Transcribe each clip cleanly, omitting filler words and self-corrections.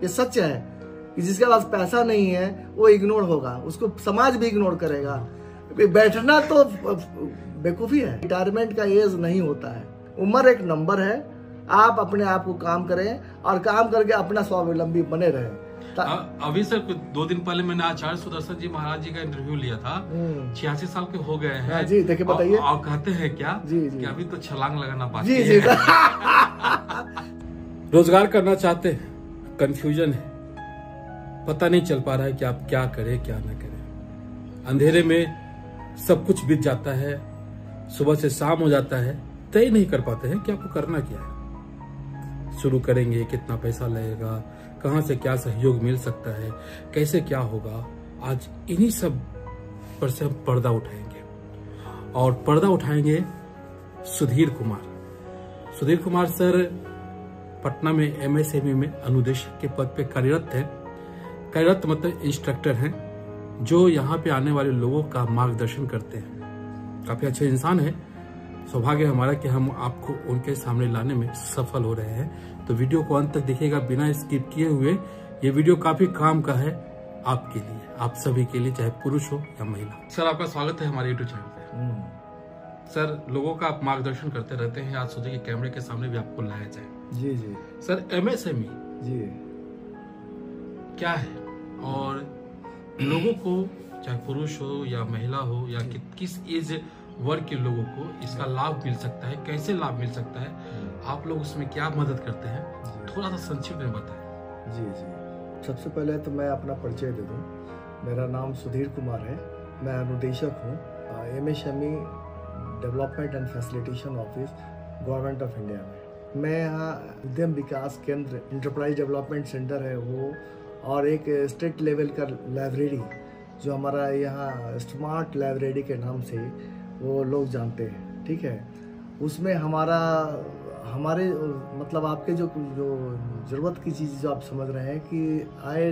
ये सच है कि जिसके पास पैसा नहीं है वो इग्नोर होगा, उसको समाज भी इग्नोर करेगा। बैठना तो बेवकूफी है। रिटायरमेंट का एज नहीं होता है, उम्र एक नंबर है। आप अपने आप को काम करें और काम करके अपना स्वावलंबी बने रहें। अभी सर 2 दिन पहले मैंने आचार्य सुदर्शन जी महाराज जी का इंटरव्यू लिया था। 86 साल के हो गए हैं जी, देखिए बताइए। और कहते हैं क्या जी कि अभी तो छलांग लगाना बाकी जी है। रोजगार करना चाहते हैं, कंफ्यूजन है, पता नहीं चल पा रहा है कि आप क्या करें क्या ना करें। अंधेरे में सब कुछ बीत जाता है, सुबह से शाम हो जाता है, तय नहीं कर पाते हैं कि आपको करना क्या है। शुरू करेंगे, कितना पैसा लगेगा, कहां से क्या सहयोग मिल सकता है, कैसे क्या होगा। आज इन्हीं सब पर से हम पर्दा उठाएंगे और पर्दा उठाएंगे सुधीर कुमार सर पटना में MSME में अनुदेशक के पद पे कार्यरत है। कार्यरत मतलब इंस्ट्रक्टर हैं जो यहाँ पे आने वाले लोगों का मार्गदर्शन करते हैं। काफी अच्छे इंसान है। सौभाग्य हमारा कि हम आपको उनके सामने लाने में सफल हो रहे हैं। तो वीडियो को अंत तक देखिएगा बिना स्किप किए हुए। ये वीडियो काफी काम का है आपके लिए, आप सभी के लिए, चाहे पुरुष हो या महिला। सर आपका स्वागत है हमारे YouTube चैनल पे। सर लोगों का आप मार्गदर्शन करते रहते हैं, आज सोचे कि कैमरे के सामने भी आपको लाया जाए। जी जी सर MSME जी क्या है और लोगों को, चाहे पुरुष हो या महिला हो या किस एज वर्ग के लोगों को इसका लाभ मिल सकता है, कैसे लाभ मिल सकता है, आप लोग उसमें क्या मदद करते हैं, थोड़ा सा संक्षिप्त में बताएं। जी जी सबसे पहले तो मैं अपना परिचय दे दूं। मेरा नाम सुधीर कुमार है, मैं अनुदेशक हूँ MSME development and facilitation office government of India में। मैं यहाँ उद्यम विकास केंद्र इंटरप्राइज डेवलपमेंट सेंटर है वो, और एक स्टेट लेवल का लाइब्रेरी जो हमारा यहाँ स्मार्ट लाइब्रेरी के नाम से वो लोग जानते हैं, ठीक है। उसमें हमारे मतलब आपके जो ज़रूरत की चीज़ जो आप समझ रहे हैं कि आए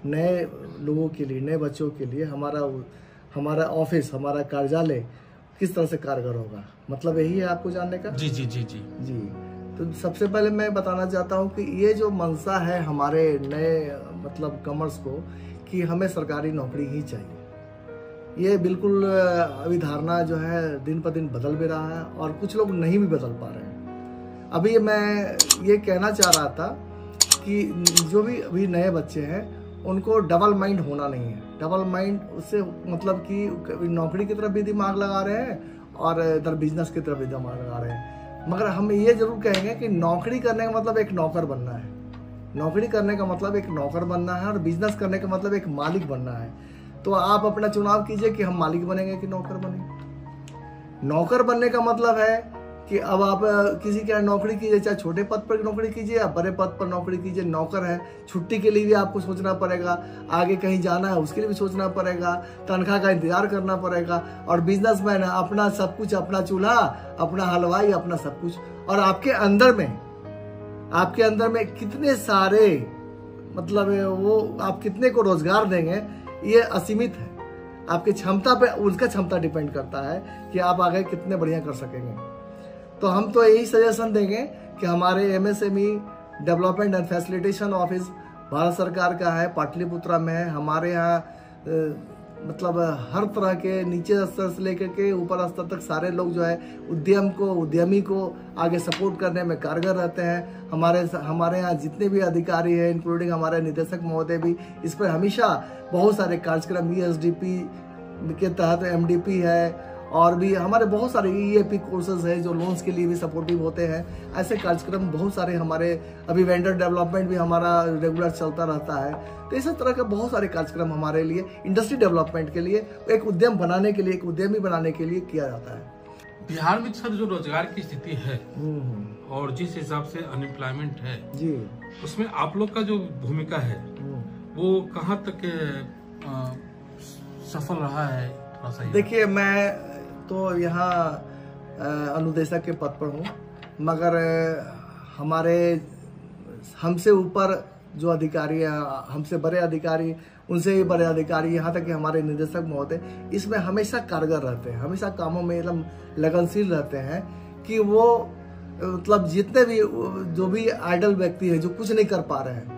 नए लोगों के लिए, नए बच्चों के लिए हमारा ऑफिस, हमारा कार्यालय किस तरह से कारगर होगा, मतलब यही है आपको जानने का। जी जी जी जी जी तो सबसे पहले मैं बताना चाहता हूँ कि ये जो मंशा है हमारे नए मतलब कमर्स को कि हमें सरकारी नौकरी ही चाहिए, ये बिल्कुल अभी धारणा जो है दिन पर दिन बदल भी रहा है और कुछ लोग नहीं भी बदल पा रहे हैं। अभी मैं ये कहना चाह रहा था कि जो भी अभी नए बच्चे हैं उनको डबल माइंड होना नहीं है। डबल माइंड उससे मतलब कि नौकरी की तरफ भी दिमाग लगा रहे हैं और इधर बिजनेस की तरफ भी दिमाग लगा रहे हैं। मगर हम ये जरूर कहेंगे कि नौकरी करने का मतलब एक नौकर बनना है, नौकरी करने का मतलब एक नौकर बनना है, और बिजनेस करने का मतलब एक मालिक बनना है। तो आप अपना चुनाव कीजिए कि हम मालिक बनेंगे कि नौकर बनेंगे। नौकर बनने का मतलब है कि अब आप किसी के यहाँ नौकरी कीजिए, चाहे छोटे पद पर नौकरी कीजिए या बड़े पद पर नौकरी कीजिए, नौकर है। छुट्टी के लिए भी आपको सोचना पड़ेगा, आगे कहीं जाना है उसके लिए भी सोचना पड़ेगा, तनख्वाह का इंतजार करना पड़ेगा। और बिजनेसमैन है, अपना सब कुछ, अपना चूल्हा, अपना हलवाई, अपना सब कुछ। और आपके अंदर में कितने सारे मतलब वो आप कितने को रोजगार देंगे ये असीमित है। आपकी क्षमता पे, उसका क्षमता डिपेंड करता है कि आप आगे कितने बढ़िया कर सकेंगे। तो हम तो यही सजेशन देंगे कि हमारे MSME development and facilitation office Bharat सरकार का है, पाटलिपुत्रा में है। हमारे यहाँ मतलब हर तरह के नीचे स्तर से लेकर के ऊपर स्तर तक सारे लोग जो है उद्यमी को आगे सपोर्ट करने में कारगर रहते हैं। हमारे यहाँ जितने भी अधिकारी हैं इंक्लूडिंग हमारे निदेशक महोदय भी इस पर हमेशा बहुत सारे कार्यक्रम ESDP के तहत MDP है और भी हमारे बहुत सारे EAP कोर्सेज है जो लोन्स के लिए भी सपोर्टिव होते हैं। ऐसे कार्यक्रम बहुत सारे हमारे, अभी वेंडर डेवलपमेंट भी हमारा रेगुलर चलता रहता है। तो इस तरह के बहुत सारे कार्यक्रम हमारे लिए इंडस्ट्री डेवलपमेंट के लिए, एक उद्यम बनाने के लिए, एक उद्यमी बनाने के लिए किया जाता है। बिहार में सर जो रोजगार की स्थिति है और जिस हिसाब से अनएम्प्लॉयमेंट है जी, उसमें आप लोग का जो भूमिका है वो कहाँ तक सफल रहा है, थोड़ा सा देखिए मैं तो यहाँ अनुदेशक के पद पर हूँ, मगर हमसे ऊपर जो अधिकारी है, हमसे बड़े अधिकारी, उनसे भी बड़े अधिकारी, यहाँ तक कि हमारे निदेशक महोदय इसमें हमेशा कारगर रहते हैं, हमेशा कामों में एकदम लगनशील रहते हैं कि वो मतलब जितने भी जो भी आइडल व्यक्ति है जो कुछ नहीं कर पा रहे हैं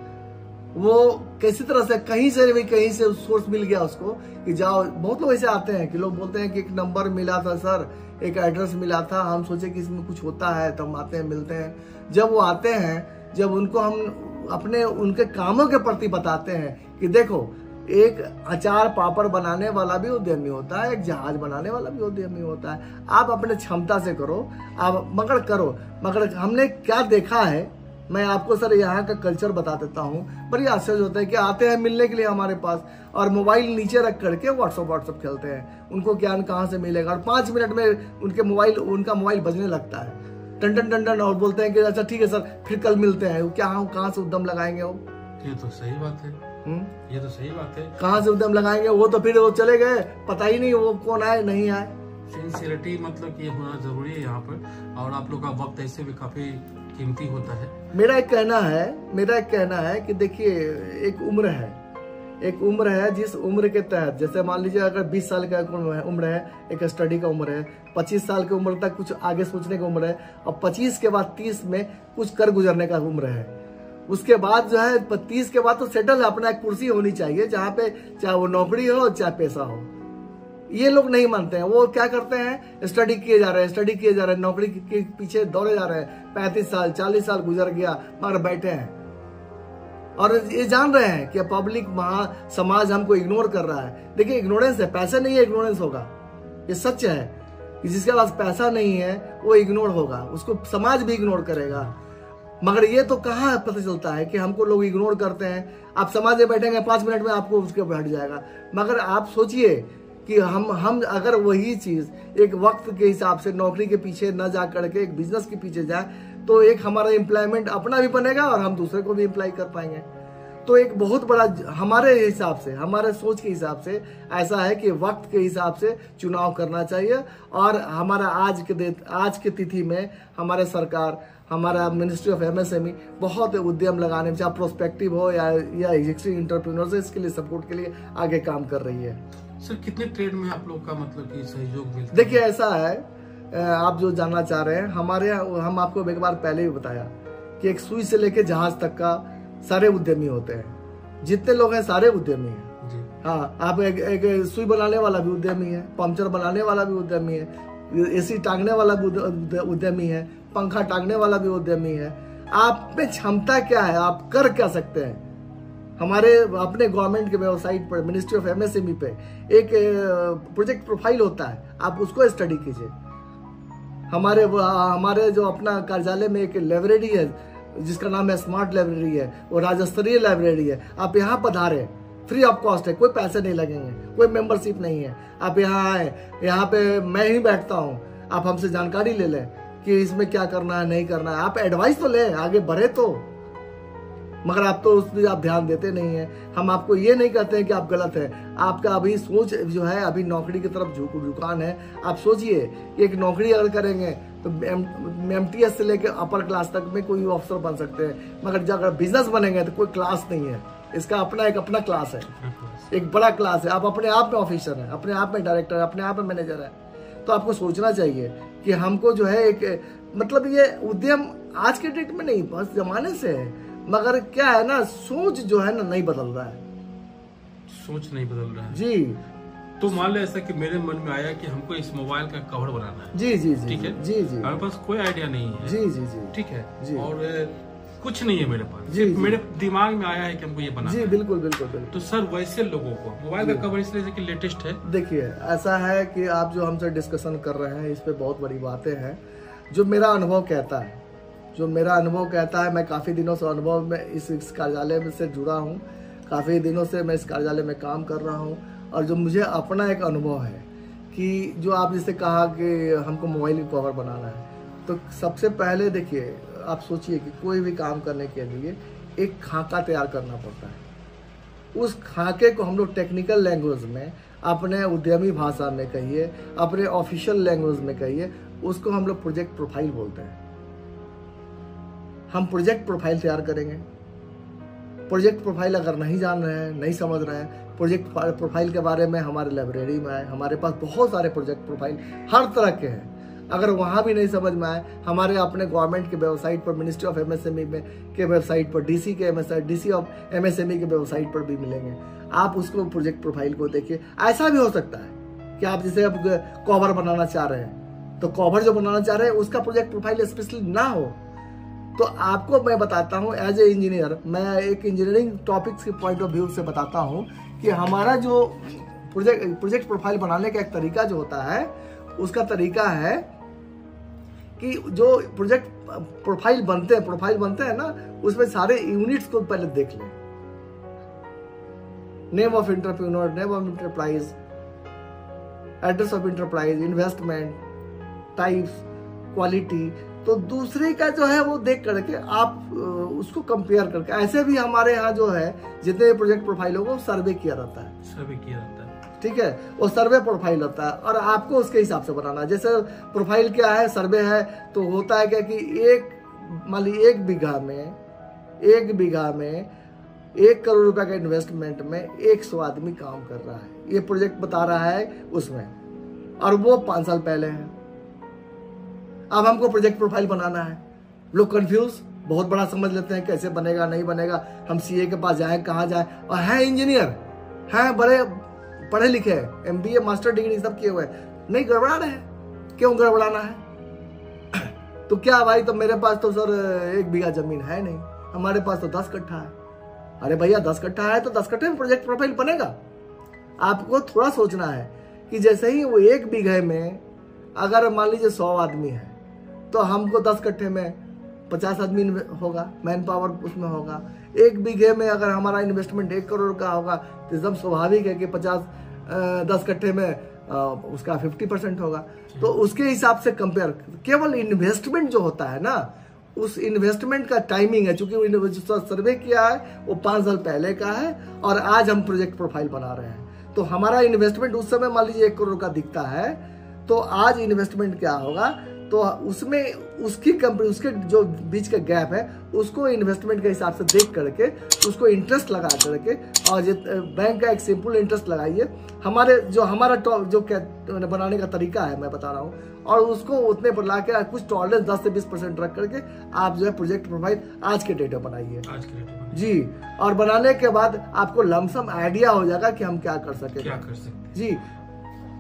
वो किसी तरह से कहीं से सोर्स मिल गया उसको कि जाओ। बहुत लोग ऐसे आते हैं कि लोग बोलते हैं कि एक नंबर मिला था सर, एक एड्रेस मिला था, हम सोचे कि इसमें कुछ होता है तो हम आते हैं, मिलते हैं। जब वो आते हैं, जब उनको हम अपने उनके कामों के प्रति बताते हैं कि देखो एक अचार पापड़ बनाने वाला भी उद्यमी होता है, एक जहाज बनाने वाला भी उद्यमी होता है, आप अपने क्षमता से करो, आप मगर करो। मगर हमने क्या देखा है, मैं आपको सर यहाँ का कल्चर बता देता हूँ। बड़ी आश्चर्य होता है कि आते हैं मिलने के लिए हमारे पास और मोबाइल नीचे रख करके व्हाट्सअप खेलते हैं। उनको ज्ञान कहाँ से मिलेगा, और 5 मिनट में उनका मोबाइल बजने लगता है टन टन टन टन, और बोलते हैं कि अच्छा ठीक है सर फिर कल मिलते हैं। क्या हम कहाँ से उद्यम लगाएंगे? वो ये तो सही बात है, ये तो सही बात है। कहाँ से उद्यम लगाएंगे? वो तो फिर वो चले गए, पता ही नहीं वो कौन आए नहीं आए। सिंसियरिटी मतलब ये होना जरूरी है यहाँ पर, और आप लोग का वक्त ऐसे भी काफी कीमती होता है। मेरा एक कहना है कि देखिए एक उम्र है जिस उम्र के तहत, जैसे मान लीजिए अगर 20 साल का उम्र है, एक स्टडी का उम्र है, 25 साल की उम्र तक कुछ आगे सोचने की उम्र है, और 25 के बाद 30 में कुछ कर गुजरने का उम्र है। उसके बाद जो है 30 के बाद तो सेटल है, अपना एक कुर्सी होनी चाहिए जहाँ पे चाहे वो नौकरी हो चाहे पैसा हो। ये लोग नहीं मानते हैं, वो क्या करते हैं, स्टडी किए जा रहे हैं, नौकरी के पीछे दौड़े जा रहे हैं। 35 साल 40 साल गुजर गया मगर बैठे हैं, और ये जान रहे हैं कि पब्लिक समाज हमको इग्नोर कर रहा है। देखिए इग्नोरेंस है, पैसा नहीं है इग्नोरेंस होगा, ये सच है कि जिसके पास पैसा नहीं है वो इग्नोर होगा, उसको समाज भी इग्नोर करेगा। मगर ये तो कहाँ पता चलता है कि हमको लोग इग्नोर करते हैं। आप समाज में बैठेंगे 5 मिनट में आपको उसके बैठ जाएगा। मगर आप सोचिए कि हम अगर वही चीज एक वक्त के हिसाब से नौकरी के पीछे न जा करके एक बिजनेस के पीछे जाए, तो एक हमारा एम्प्लॉयमेंट अपना भी बनेगा और हम दूसरे को भी एम्प्लॉय कर पाएंगे। तो एक बहुत बड़ा हमारे हिसाब से, हमारे सोच के हिसाब से ऐसा है कि वक्त के हिसाब से चुनाव करना चाहिए। और हमारा आज के तिथि में हमारे सरकार, हमारा मिनिस्ट्री ऑफ एमएसएमई बहुत उद्यम लगाने में, चाहे प्रोस्पेक्टिव हो या एग्जिस्टिंग एंटरप्रेन्योर्स, इसके लिए सपोर्ट के लिए आगे काम कर रही है। सर कितने ट्रेड में आप लोग का मतलब कि सहयोग मिलता है? देखिए ऐसा है, आप जो जानना चाह रहे हैं, हम आपको एक बार पहले भी बताया कि एक सुई से लेके जहाज तक का सारे उद्यमी होते हैं। जितने लोग हैं सारे उद्यमी हैं जी। हाँ, आप एक सुई बनाने वाला भी उद्यमी है, पंक्चर बनाने वाला भी उद्यमी है, एसी टांगने वाला भी उद्यमी है, पंखा टांगने वाला भी उद्यमी है। आप में क्षमता क्या है, आप कर क्या सकते हैं? हमारे अपने गवर्नमेंट के वेबसाइट पर, मिनिस्ट्री ऑफ एमएसएमई पे एक प्रोजेक्ट प्रोफाइल होता है, आप उसको स्टडी कीजिए। हमारे जो अपना कार्यालय में एक लाइब्रेरी है जिसका नाम है स्मार्ट लाइब्रेरी है, वो राज्य स्तरीय लाइब्रेरी है। आप यहाँ पधारे, फ्री ऑफ कॉस्ट है, कोई पैसे नहीं लगेंगे, कोई मेंबरशिप नहीं है। आप यहाँ आए, यहाँ पे मैं ही बैठता हूँ, आप हमसे जानकारी ले लें कि इसमें क्या करना है नहीं करना है, आप एडवाइस तो लें, आगे बढ़े तो। मगर आप तो उस पर आप ध्यान देते नहीं है। हम आपको ये नहीं कहते हैं कि आप गलत है, आपका अभी सोच जो है अभी नौकरी की तरफ झुकान है। आप सोचिए कि एक नौकरी अगर करेंगे तो एमटीएस से लेकर अपर क्लास तक में कोई अफसर बन सकते हैं, मगर जब अगर बिजनेस बनेंगे तो कोई क्लास नहीं है, इसका अपना क्लास है, एक बड़ा क्लास है। आप अपने आप में ऑफिसर हैं, अपने आप में डायरेक्टर है, अपने आप में मैनेजर है। तो आपको सोचना चाहिए कि हमको जो है एक मतलब ये उद्यम आज के डेट में नहीं, बस जमाने से है। मगर क्या है ना, सोच जो है ना नहीं बदल रहा है, सोच नहीं बदल रहा है जी। तो मान लो ऐसा कि मेरे मन में आया कि हमको इस मोबाइल का कवर बनाना है, जी जी जी, ठीक है जी जी, हमारे पास कोई आइडिया नहीं है, जी जी जी, ठीक है जी, और कुछ नहीं है मेरे पास, जी, मेरे दिमाग में आया है कि हमको ये बनाना जी, है। बिल्कुल बिल्कुल बिल्कुल। तो सर वैसे लोगों को मोबाइल का कवर इसलिए कि लेटेस्ट है। देखिए ऐसा है कि आप जो हमसे डिस्कशन कर रहे हैं इस पे बहुत बड़ी बातें हैं। जो मेरा अनुभव कहता है, मैं काफ़ी दिनों से अनुभव में इस कार्यालय में से जुड़ा हूँ, काफ़ी दिनों से मैं इस कार्यालय में काम कर रहा हूँ, और जो मुझे अपना एक अनुभव है कि जो आप जैसे कहा कि हमको मोबाइल कवर बनाना है, तो सबसे पहले देखिए आप सोचिए कि कोई भी काम करने के लिए एक खाका तैयार करना पड़ता है। उस खाके को हम लोग टेक्निकल लैंग्वेज में, अपने उद्यमी भाषा में कहिए, अपने ऑफिशियल लैंग्वेज में कहिए, उसको हम लोग प्रोजेक्ट प्रोफाइल बोलते हैं। हम प्रोजेक्ट प्रोफाइल तैयार करेंगे। प्रोजेक्ट प्रोफाइल अगर नहीं जान रहे हैं, नहीं समझ रहे हैं, प्रोजेक्ट प्रोफाइल के बारे में हमारे लाइब्रेरी में है, हमारे पास बहुत सारे प्रोजेक्ट प्रोफाइल हर तरह के हैं। अगर वहाँ भी नहीं समझ में आए, हमारे अपने गवर्नमेंट के वेबसाइट पर, मिनिस्ट्री ऑफ एमएसएमई में के वेबसाइट पर, डीसी ऑफ एमएसएमई के वेबसाइट पर भी मिलेंगे। आप उसको प्रोजेक्ट प्रोफाइल को देखिए। ऐसा भी हो सकता है कि आप जैसे अब कवर बनाना चाह रहे हैं, तो कवर जो बनाना चाह रहे हैं उसका प्रोजेक्ट प्रोफाइल स्पेशली ना हो, तो आपको मैं बताता हूँ एज ए इंजीनियर, मैं एक इंजीनियरिंग टॉपिक्स के पॉइंट ऑफ व्यू से बताता हूँ कि हमारा जो प्रोजेक्ट प्रोफाइल बनाने का एक तरीका जो होता है, उसका तरीका है कि जो प्रोजेक्ट प्रोफाइल बनते हैं ना, उसमें सारे यूनिट्स को पहले देख लें। Name of entrepreneur, name of enterprise, address of enterprise, investment, types, quality, तो दूसरे का जो है वो देख करके आप उसको कंपेयर करके, ऐसे भी हमारे यहाँ जो है जितने प्रोजेक्ट प्रोफाइल होगा वो सर्वे किया रहता है, ठीक है, वो सर्वे प्रोफाइल होता है और आपको उसके हिसाब से बनाना है। जैसे प्रोफाइल क्या है, सर्वे है, तो होता है क्या कि मान लीजिए 1 बीघा में 1 करोड़ रुपए का इन्वेस्टमेंट में 100 आदमी काम कर रहा है, ये प्रोजेक्ट बता रहा है उसमें, और वो 5 साल पहले है। अब हमको प्रोजेक्ट प्रोफाइल बनाना है, लोग कंफ्यूज बहुत बड़ा समझ लेते हैं, कैसे बनेगा नहीं बनेगा, हम सीए के पास जाएं, कहाँ जाएं, और हैं इंजीनियर, हैं बड़े पढ़े लिखे हैं, एमबीए मास्टर डिग्री सब किए हुए हैं, नहीं गड़बड़ा रहे हैं, क्यों गड़बड़ाना है? तो क्या भाई, तो मेरे पास तो सर 1 बीघा जमीन है नहीं, हमारे पास तो 10 कट्ठा है। अरे भैया 10 कट्ठा है तो 10 कट्ठे में प्रोजेक्ट प्रोफाइल बनेगा। आपको थोड़ा सोचना है कि जैसे ही वो 1 बीघे में अगर मान लीजिए 100 आदमी है, तो हमको 10 कट्ठे में 50 आदमी होगा, मैन पावर उसमें होगा। 1 बीघे में अगर हमारा इन्वेस्टमेंट 1 करोड़ का होगा, तो एकदम स्वाभाविक है कि 10 कट्ठे में उसका 50% होगा। तो उसके हिसाब से कंपेयर, केवल इन्वेस्टमेंट जो होता है ना, उस इन्वेस्टमेंट का टाइमिंग है, चूंकि सर्वे किया है वो 5 साल पहले का है और आज हम प्रोजेक्ट प्रोफाइल बना रहे हैं, तो हमारा इन्वेस्टमेंट उस समय मान लीजिए 1 करोड़ का दिखता है, तो आज इन्वेस्टमेंट क्या होगा, तो उसमें उसकी कंपनी, उसके जो बीच का गैप है उसको इन्वेस्टमेंट के हिसाब से देख करके उसको इंटरेस्ट लगा करके, और बैंक का एक सिंपल इंटरेस्ट लगाइए, हमारा जो बनाने का तरीका है मैं बता रहा हूँ, और उसको उतने पर ला के कुछ टॉलरेंस 10 से 20% रख करके आप जो है प्रोजेक्ट प्रोफाइल आज के डेट में बनाइए जी। और बनाने के बाद आपको लमसम आइडिया हो जाएगा कि हम क्या कर सकते जी।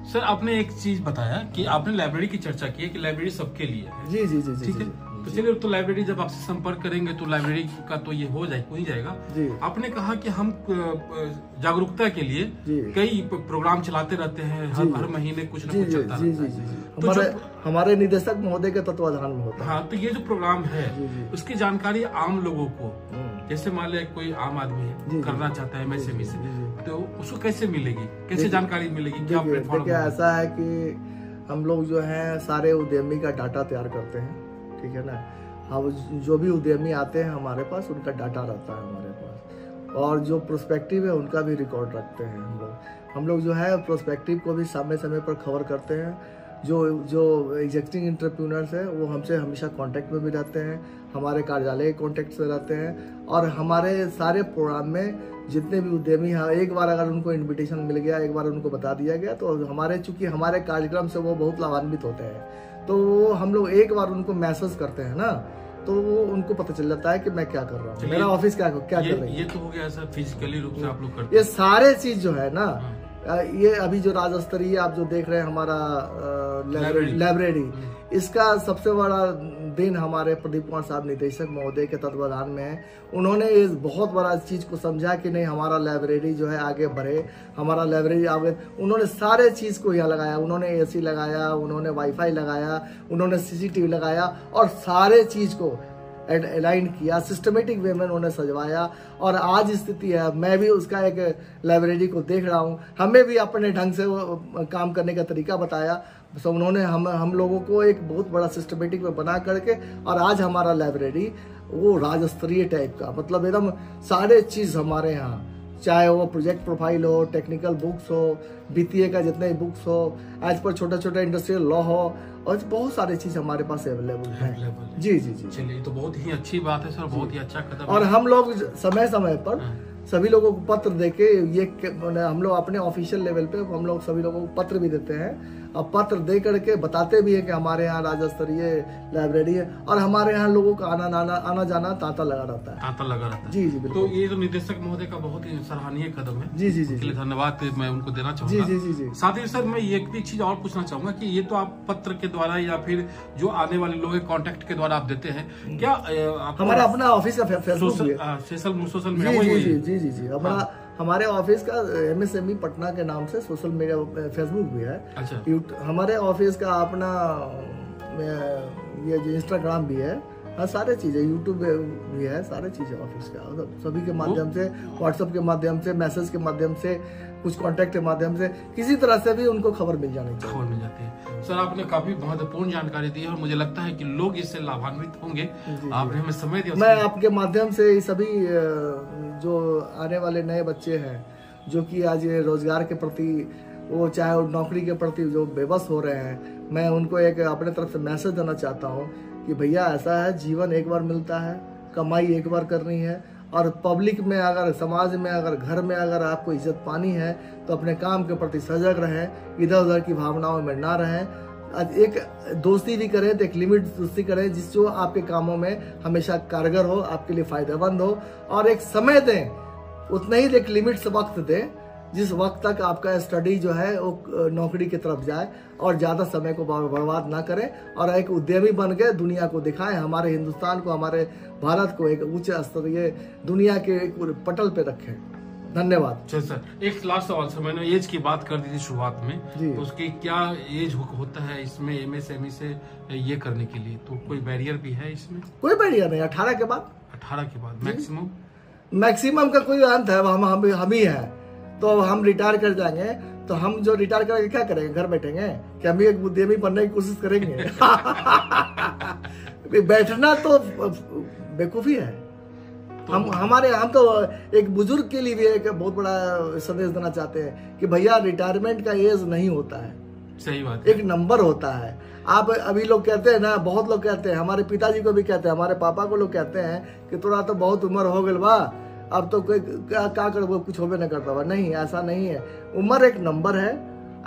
सर आपने एक चीज बताया कि आपने लाइब्रेरी की चर्चा की है कि लाइब्रेरी सबके लिए है। जी जी जी जी, ठीक है, तो चलिए, तो लाइब्रेरी जब आपसे संपर्क करेंगे तो लाइब्रेरी का तो ये हो जाएगा जी। आपने कहा कि हम जागरूकता के लिए कई प्रोग्राम चलाते रहते हैं, हर महीने कुछ न कुछ चलता रहता है। हमारे निदेशक महोदय के तत्वाधान में होता है। हाँ, तो ये जो प्रोग्राम है उसकी जानकारी आम लोगों को, जैसे मान लिया कोई आम आदमी है करना चाहता है एमएसएमई से, तो उसको कैसे मिलेगी, कैसे जानकारी मिलेगी, क्या प्लेटफॉर्म? देखिए ऐसा है कि हम लोग जो है सारे उद्यमी का डाटा तैयार करते हैं, ठीक है ना। हम जो भी उद्यमी आते हैं हमारे पास, उनका डाटा रहता है हमारे पास, और जो प्रोस्पेक्टिव है उनका भी रिकॉर्ड रखते हैं हम लोग जो है प्रोस्पेक्टिव को भी समय समय पर खबर करते हैं। जो एग्जिस्टिंग एंटरप्रेन्योर्स है वो हमसे हमेशा कांटेक्ट में भी रहते हैं, हमारे कार्यालय कांटेक्ट से रहते हैं, और हमारे सारे प्रोग्राम में जितने भी उद्यमी हैं, एक बार अगर उनको इनविटेशन मिल गया, एक बार उनको बता दिया गया, तो चूंकि हमारे कार्यक्रम से वो बहुत लाभान्वित होते हैं, तो हम लोग एक बार उनको मैसेज करते हैं ना, तो वो उनको पता चल जाता है कि मैं क्या कर रहा हूँ, मेरा ऑफिस क्या कर रही है। ये तो हो गया सर फिजिकली रूप से आप लोग करते हैं। ये सारे चीज जो है ना, ये अभी जो राज्य स्तरीय आप जो देख रहे हैं हमारा लाइब्रेरी, इसका सबसे बड़ा दिन हमारे प्रदीप कुमार साहब निदेशक महोदय के तत्वाधान में है। उन्होंने इस बहुत बड़ा चीज को समझा कि नहीं, हमारा लाइब्रेरी जो है आगे बढ़े, हमारा लाइब्रेरी आगे। उन्होंने सारे चीज को यहाँ लगाया, उन्होंने एसी लगाया, उन्होंने वाईफाई लगाया, उन्होंने सीसीटीवी लगाया, और सारे चीज को अलाइन किया, सिस्टमेटिक वे में उन्होंने सजवाया, और आज स्थिति है, मैं भी उसका एक लाइब्रेरी को देख रहा हूँ, हमें भी अपने ढंग से वो काम करने का तरीका बताया। तो उन्होंने हम लोगों को एक बहुत बड़ा सिस्टमेटिक में बना करके, और आज हमारा लाइब्रेरी वो राज्य स्तरीय टाइप का, मतलब एकदम सारे चीज़ हमारे यहाँ, चाहे वो प्रोजेक्ट प्रोफाइल हो, टेक्निकल बुक्स हो, बीटीए का जितने बुक्स हो, आज पर छोटा छोटा इंडस्ट्रियल लॉ हो, और बहुत सारी चीज हमारे पास अवेलेबल है। जी जी जी, चलिए तो बहुत ही अच्छी बात है सर, बहुत ही अच्छा कदम। और हम लोग समय समय पर सभी लोगों को पत्र देके, ये हम लोग अपने ऑफिशियल लेवल पे हम लोग सभी लोगों को पत्र भी देते हैं, अब पत्र दे करके बताते भी है कि हमारे यहाँ राज्य स्तरीय लाइब्रेरी है, और हमारे यहाँ लोगों का आना जाना तांता लगा रहता है। तांता लगा रहता है। जी जी बिल्कुल। तो ये तो निदेशक महोदय का बहुत ही सराहनीय कदम है। जी जी जी, धन्यवाद मैं उनको देना चाहूंगा। जी जी जी। साथ ही सर मैं एक चीज और पूछना चाहूंगा कि ये तो आप पत्र के द्वारा या फिर जो आने वाले लोग कॉन्टेक्ट के द्वारा आप देते हैं, क्या हमारा अपना ऑफिस का फेसबुक सोशल मीडिया? जी अपना हमारे ऑफिस का MSME पटना के नाम से सोशल मीडिया फेसबुक भी है। अच्छा। हमारे ऑफिस का अपना ये जो इंस्टाग्राम भी है, हाँ सारे चीजें, यूट्यूब भी है, सारे चीजें ऑफिस का सभी के माध्यम से, व्हाट्सएप के माध्यम से, मैसेज के माध्यम से, कुछ कांटेक्ट के माध्यम से, किसी तरह से भी उनको खबर मिल जाती है। सर आपने काफी महत्वपूर्ण जानकारी दी है और मुझे लगता है कि लोग इससे लाभान्वित होंगे। आपने हमें समय दिया। मैं आपके माध्यम से सभी जो आने वाले नए बच्चे हैं जो कि आज रोजगार के प्रति, वो चाहे नौकरी के प्रति जो बेबस हो रहे हैं, मैं उनको एक अपने तरफ से मैसेज देना चाहता हूँ कि भैया ऐसा है, जीवन एक बार मिलता है, कमाई एक बार करनी है, और पब्लिक में अगर, समाज में अगर, घर में अगर आपको इज्जत पानी है तो अपने काम के प्रति सजग रहें, इधर उधर की भावनाओं में ना रहें। एक दोस्ती भी करें तो एक लिमिट दोस्ती करें जिससे आपके कामों में हमेशा कारगर हो, आपके लिए फायदेमंद हो, और एक समय दें, उतना ही एक लिमिट से वक्त दें जिस वक्त तक आपका स्टडी जो है वो नौकरी की तरफ जाए, और ज़्यादा समय को बर्बाद ना करें, और एक उद्यमी बन के दुनिया को दिखाएं, हमारे हिंदुस्तान को, हमारे भारत को एक उच्च स्तरीय दुनिया के पटल पे रखें। धन्यवाद। अच्छा सर, एक लास्ट सवाल सर, मैंने एज की बात कर दी थी शुरुआत में, तो उसकी क्या एज होता है इसमें MSME से ये करने के लिए? तो कोई बैरियर भी है इसमें? कोई बैरियर नहीं, 18 के बाद। 18 के बाद मैक्सिमम का कोई अंत है, हम ही है। तो हम रिटायर कर जाएंगे तो हम जो रिटायर करेंगे क्या करेंगे? घर बैठेंगे क्या? हम भी एक उद्यमी बनने की कोशिश करेंगे? बैठना तो बेवकूफी है। हम तो एक बुजुर्ग के लिए भी एक बहुत बड़ा संदेश देना चाहते हैं कि भैया रिटायरमेंट का एज नहीं होता है, सही बात, एक नंबर होता है। आप अभी लोग कहते हैं ना, बहुत लोग कहते हैं, हमारे पिताजी को भी कहते हैं, हमारे पापा को लोग कहते हैं कि थोड़ा तो बहुत उम्र हो गई बा, अब तो कोई क्या कर, वो कुछ होबे नहीं करता। नहीं, ऐसा नहीं है। उम्र एक नंबर है।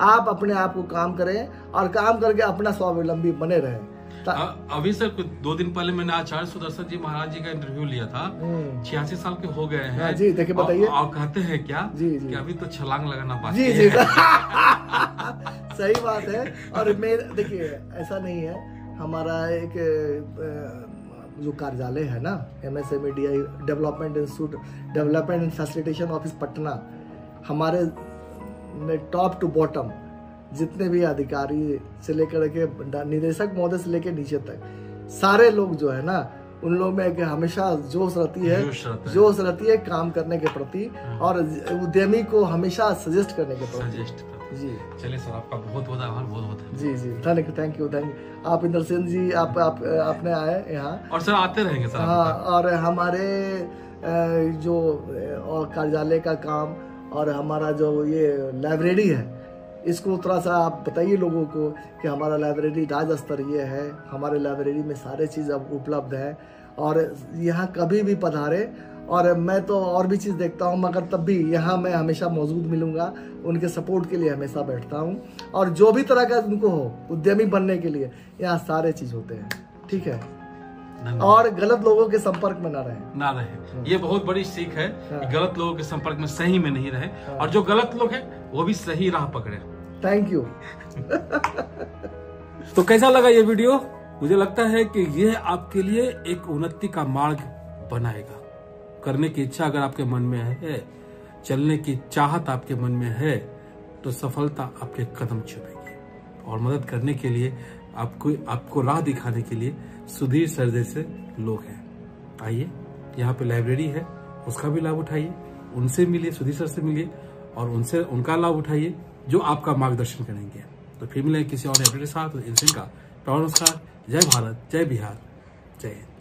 आप अपने आप को काम करें और काम करके अपना स्वावलंबी बने रहें। अभी सर 2 दिन पहले मैंने आचार्य सुदर्शन जी महाराज जी का इंटरव्यू लिया था। 86 साल के हो गए हैं जी। देखिए बताइए, और कहते हैं क्या जी कि अभी तो छलांग लगाना बाकी है। जी सही बात है। और देखिए ऐसा नहीं है, हमारा एक जो कार्यालय है ना, MSME development institute, development and facilitation office Patna, हमारे टॉप टू बॉटम जितने भी अधिकारी से लेकर के निदेशक महोदय से लेकर नीचे तक सारे लोग जो है ना, उन लोगों में हमेशा जोश रहती है काम करने के प्रति, और उद्यमी को हमेशा सजेस्ट करने के प्रति। जी चलिए सर, आपका बहुत बहुत आभार। बहुत जी थैंक यू। आप इंद्र सेन जी, आपने आए यहाँ, और सर आते रहेंगे सर। हाँ, और हमारे जो कार्यालय का काम और हमारा जो ये लाइब्रेरी है, इसको थोड़ा सा आप बताइए लोगों को कि हमारा लाइब्रेरी राज्य स्तरीय है। हमारे लाइब्रेरी में सारे चीज़ अब उपलब्ध है, और यहाँ कभी भी पधारे। और मैं तो और भी चीज़ देखता हूँ, मगर तब भी यहाँ मैं हमेशा मौजूद मिलूंगा, उनके सपोर्ट के लिए हमेशा बैठता हूँ, और जो भी तरह का उनको हो उद्यमी बनने के लिए यहाँ सारे चीज़ होते हैं। ठीक है, और गलत लोगों के संपर्क में ना रहे। ये बहुत बड़ी सीख है कि गलत लोगों के संपर्क में सही में नहीं रहे, और जो गलत लोग हैं वो भी सही राह पकड़े। Thank you. तो कैसा लगा ये वीडियो? मुझे लगता है कि ये आपके लिए एक उन्नति का मार्ग बनाएगा। करने की इच्छा अगर आपके मन में है, चलने की चाहत आपके मन में है, तो सफलता आपके कदम चुमेगी। और मदद करने के लिए आपको राह दिखाने के लिए सुधीर सर जैसे लोग हैं। आइए, यहाँ पे लाइब्रेरी है, उसका भी लाभ उठाइए, उनसे मिलिए, सुधीर सर से मिलिए, और उनका लाभ उठाइए जो आपका मार्गदर्शन करेंगे। तो फिर मिलेंगे किसी और एपिसोड के साथ। इनसे का नमस्कार। जय भारत, जय बिहार, जय हिंद।